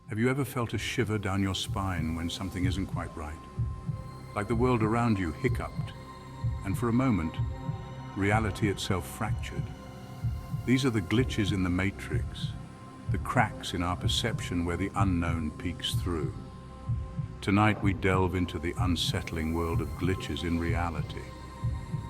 Have you ever felt a shiver down your spine when something isn't quite right? Like the world around you hiccuped, and for a moment, reality itself fractured. These are the glitches in the matrix, the cracks in our perception where the unknown peeks through. Tonight we delve into the unsettling world of glitches in reality.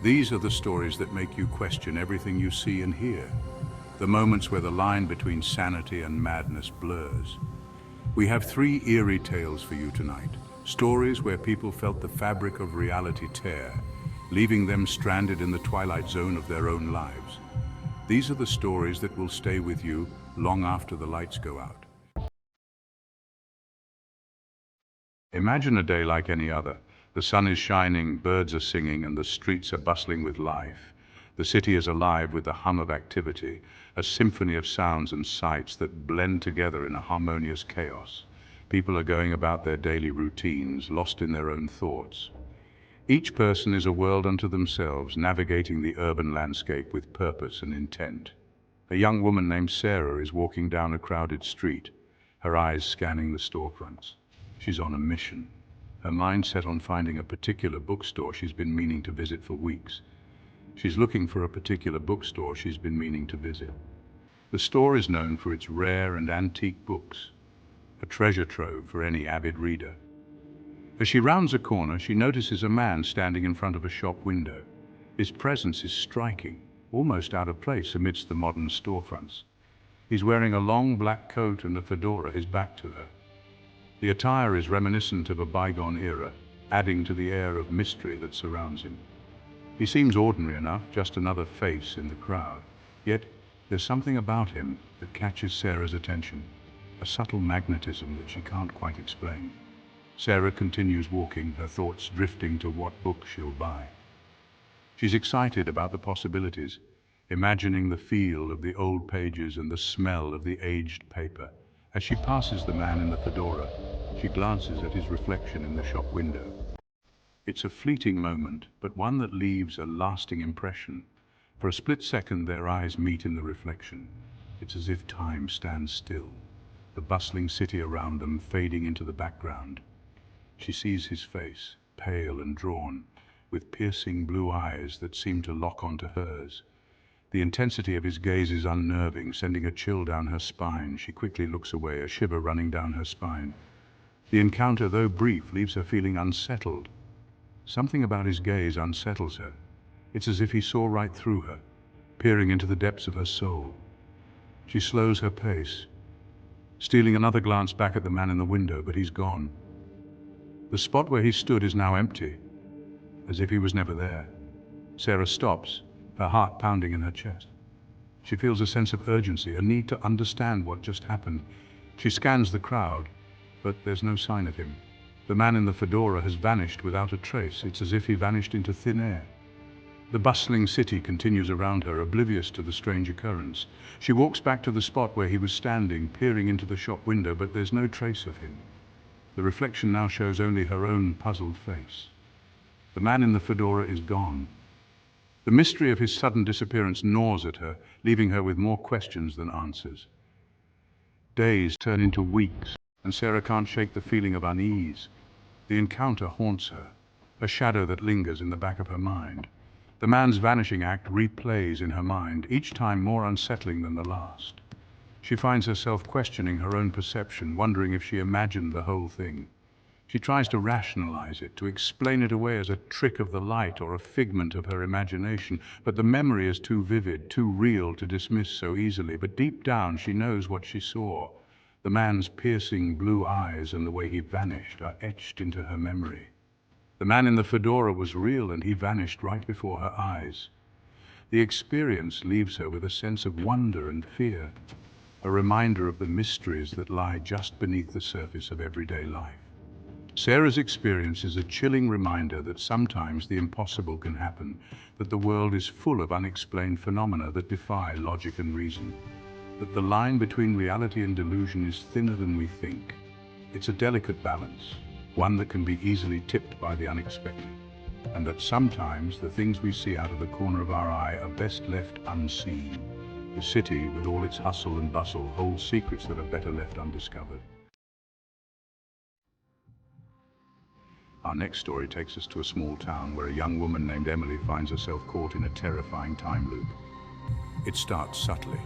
These are the stories that make you question everything you see and hear, the moments where the line between sanity and madness blurs. We have three eerie tales for you tonight, stories where people felt the fabric of reality tear, leaving them stranded in the twilight zone of their own lives. These are the stories that will stay with you long after the lights go out. Imagine a day like any other. The sun is shining, birds are singing, and the streets are bustling with life. The city is alive with the hum of activity, a symphony of sounds and sights that blend together in a harmonious chaos. People are going about their daily routines, lost in their own thoughts. Each person is a world unto themselves, navigating the urban landscape with purpose and intent. A young woman named Sarah is walking down a crowded street, her eyes scanning the storefronts. She's on a mission, her mind set on finding a particular bookstore she's been meaning to visit for weeks. She's looking for a particular bookstore she's been meaning to visit. The store is known for its rare and antique books, a treasure trove for any avid reader. As she rounds a corner, she notices a man standing in front of a shop window. His presence is striking, almost out of place amidst the modern storefronts. He's wearing a long black coat and a fedora, his back to her. The attire is reminiscent of a bygone era, adding to the air of mystery that surrounds him. He seems ordinary enough, just another face in the crowd. Yet, there's something about him that catches Sarah's attention, a subtle magnetism that she can't quite explain. Sarah continues walking, her thoughts drifting to what book she'll buy. She's excited about the possibilities, imagining the feel of the old pages and the smell of the aged paper. As she passes the man in the fedora, she glances at his reflection in the shop window. It's a fleeting moment, but one that leaves a lasting impression. For a split second, their eyes meet in the reflection. It's as if time stands still, the bustling city around them fading into the background. She sees his face, pale and drawn, with piercing blue eyes that seem to lock onto hers. The intensity of his gaze is unnerving, sending a chill down her spine. She quickly looks away, a shiver running down her spine. The encounter, though brief, leaves her feeling unsettled. Something about his gaze unsettles her. It's as if he saw right through her, peering into the depths of her soul. She slows her pace, stealing another glance back at the man in the window, but he's gone. The spot where he stood is now empty, as if he was never there. Sarah stops, her heart pounding in her chest. She feels a sense of urgency, a need to understand what just happened. She scans the crowd, but there's no sign of him. The man in the fedora has vanished without a trace. It's as if he vanished into thin air. The bustling city continues around her, oblivious to the strange occurrence. She walks back to the spot where he was standing, peering into the shop window, but there's no trace of him. The reflection now shows only her own puzzled face. The man in the fedora is gone. The mystery of his sudden disappearance gnaws at her, leaving her with more questions than answers. Days turn into weeks, and Sarah can't shake the feeling of unease. The encounter haunts her, a shadow that lingers in the back of her mind. The man's vanishing act replays in her mind, each time more unsettling than the last. She finds herself questioning her own perception, wondering if she imagined the whole thing. She tries to rationalize it, to explain it away as a trick of the light or a figment of her imagination, but the memory is too vivid, too real to dismiss so easily. But deep down, she knows what she saw. The man's piercing blue eyes and the way he vanished are etched into her memory. The man in the fedora was real, and he vanished right before her eyes. The experience leaves her with a sense of wonder and fear, a reminder of the mysteries that lie just beneath the surface of everyday life. Sarah's experience is a chilling reminder that sometimes the impossible can happen, that the world is full of unexplained phenomena that defy logic and reason, that the line between reality and delusion is thinner than we think. It's a delicate balance, one that can be easily tipped by the unexpected, and that sometimes the things we see out of the corner of our eye are best left unseen. The city, with all its hustle and bustle, holds secrets that are better left undiscovered. Our next story takes us to a small town where a young woman named Emily finds herself caught in a terrifying time loop. It starts subtly.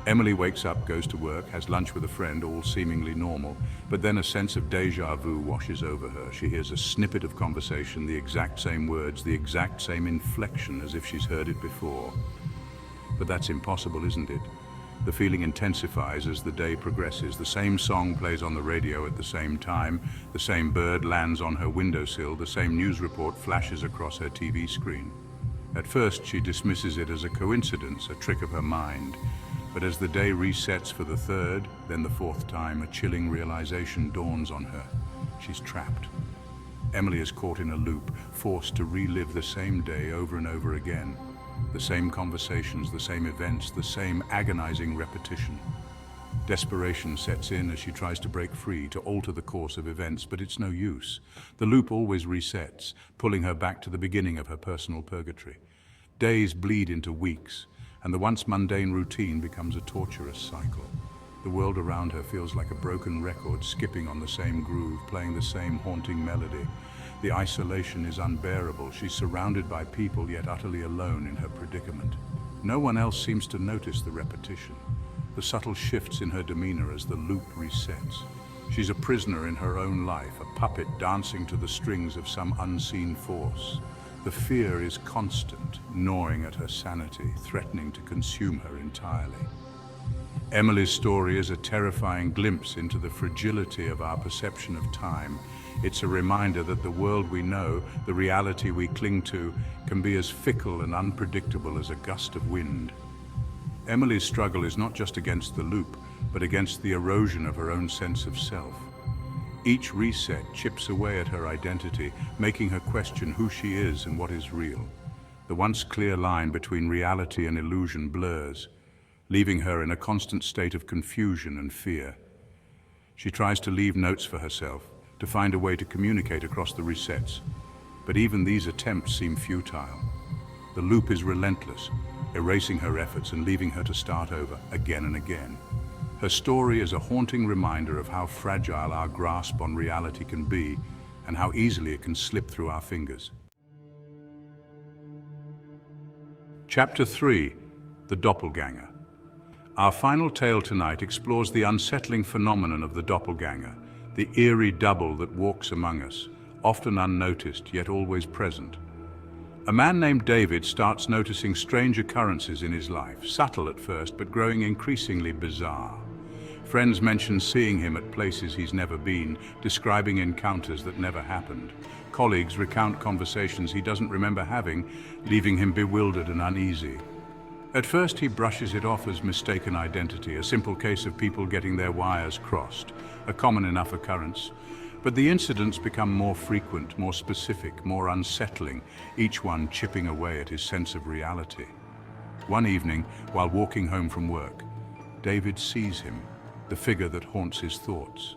Emily wakes up, goes to work, has lunch with a friend, all seemingly normal, but then a sense of déjà vu washes over her. She hears a snippet of conversation, the exact same words, the exact same inflection as if she's heard it before. But that's impossible, isn't it? The feeling intensifies as the day progresses. The same song plays on the radio at the same time, the same bird lands on her windowsill, the same news report flashes across her TV screen. At first, she dismisses it as a coincidence, a trick of her mind. But as the day resets for the third, then the fourth time, a chilling realization dawns on her. She's trapped. Emily is caught in a loop, forced to relive the same day over and over again. The same conversations, the same events, the same agonizing repetition. Desperation sets in as she tries to break free, to alter the course of events, but it's no use. The loop always resets, pulling her back to the beginning of her personal purgatory. Days bleed into weeks, and the once mundane routine becomes a torturous cycle. The world around her feels like a broken record, skipping on the same groove, playing the same haunting melody. The isolation is unbearable. She's surrounded by people, yet utterly alone in her predicament. No one else seems to notice the repetition, the subtle shifts in her demeanor as the loop resets. She's a prisoner in her own life, a puppet dancing to the strings of some unseen force. The fear is constant, gnawing at her sanity, threatening to consume her entirely. Emily's story is a terrifying glimpse into the fragility of our perception of time. It's a reminder that the world we know, the reality we cling to, can be as fickle and unpredictable as a gust of wind. Emily's struggle is not just against the loop, but against the erosion of her own sense of self. Each reset chips away at her identity, making her question who she is and what is real. The once clear line between reality and illusion blurs, leaving her in a constant state of confusion and fear. She tries to leave notes for herself, to find a way to communicate across the resets, but even these attempts seem futile. The loop is relentless, erasing her efforts and leaving her to start over again and again. Her story is a haunting reminder of how fragile our grasp on reality can be and how easily it can slip through our fingers. Chapter 3: The Doppelganger. Our final tale tonight explores the unsettling phenomenon of the doppelganger, the eerie double that walks among us, often unnoticed yet always present. A man named David starts noticing strange occurrences in his life, subtle at first but growing increasingly bizarre. Friends mention seeing him at places he's never been, describing encounters that never happened. Colleagues recount conversations he doesn't remember having, leaving him bewildered and uneasy. At first he brushes it off as mistaken identity, a simple case of people getting their wires crossed, a common enough occurrence. But the incidents become more frequent, more specific, more unsettling, each one chipping away at his sense of reality. One evening, while walking home from work, David sees him, the figure that haunts his thoughts.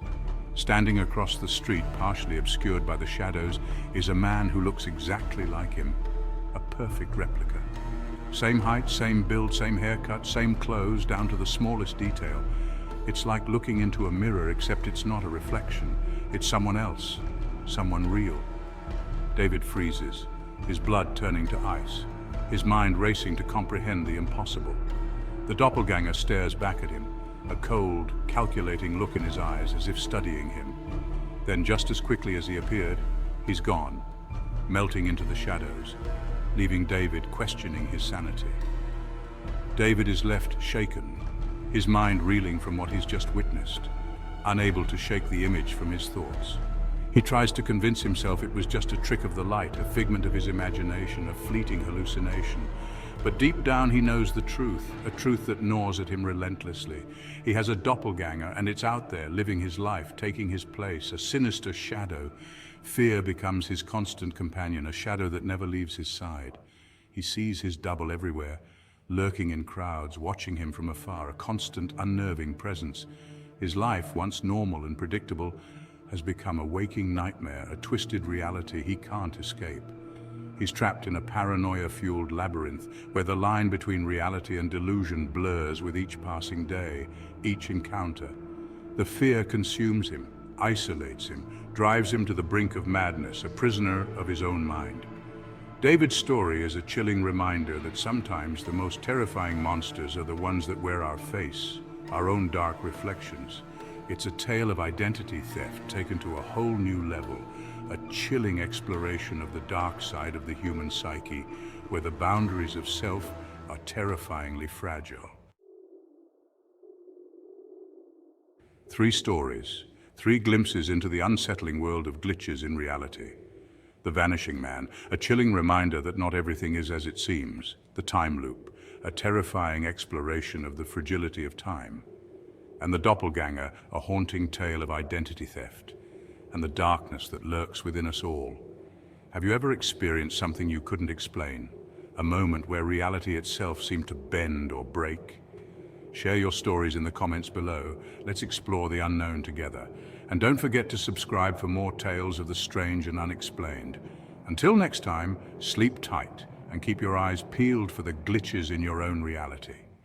Standing across the street, partially obscured by the shadows, is a man who looks exactly like him, a perfect replica. Same height, same build, same haircut, same clothes, down to the smallest detail. It's like looking into a mirror, except it's not a reflection. It's someone else, someone real. David freezes, his blood turning to ice, his mind racing to comprehend the impossible. The doppelganger stares back at him, a cold, calculating look in his eyes as if studying him. Then, just as quickly as he appeared, he's gone, melting into the shadows, leaving David questioning his sanity. David is left shaken, his mind reeling from what he's just witnessed, unable to shake the image from his thoughts. He tries to convince himself it was just a trick of the light, a figment of his imagination, a fleeting hallucination. But deep down he knows the truth, a truth that gnaws at him relentlessly. He has a doppelganger, and it's out there, living his life, taking his place, a sinister shadow. Fear becomes his constant companion, a shadow that never leaves his side. He sees his double everywhere, lurking in crowds, watching him from afar, a constant, unnerving presence. His life, once normal and predictable, has become a waking nightmare, a twisted reality he can't escape. He's trapped in a paranoia-fueled labyrinth where the line between reality and delusion blurs with each passing day, each encounter. The fear consumes him, isolates him, drives him to the brink of madness, a prisoner of his own mind. David's story is a chilling reminder that sometimes the most terrifying monsters are the ones that wear our face, our own dark reflections. It's a tale of identity theft taken to a whole new level, a chilling exploration of the dark side of the human psyche, where the boundaries of self are terrifyingly fragile. 3 stories, 3 glimpses into the unsettling world of glitches in reality. The Vanishing Man, a chilling reminder that not everything is as it seems. The Time Loop, a terrifying exploration of the fragility of time. And the doppelgänger, a haunting tale of identity theft and the darkness that lurks within us all. Have you ever experienced something you couldn't explain? A moment where reality itself seemed to bend or break? Share your stories in the comments below. Let's explore the unknown together. And don't forget to subscribe for more tales of the strange and unexplained. Until next time, sleep tight and keep your eyes peeled for the glitches in your own reality.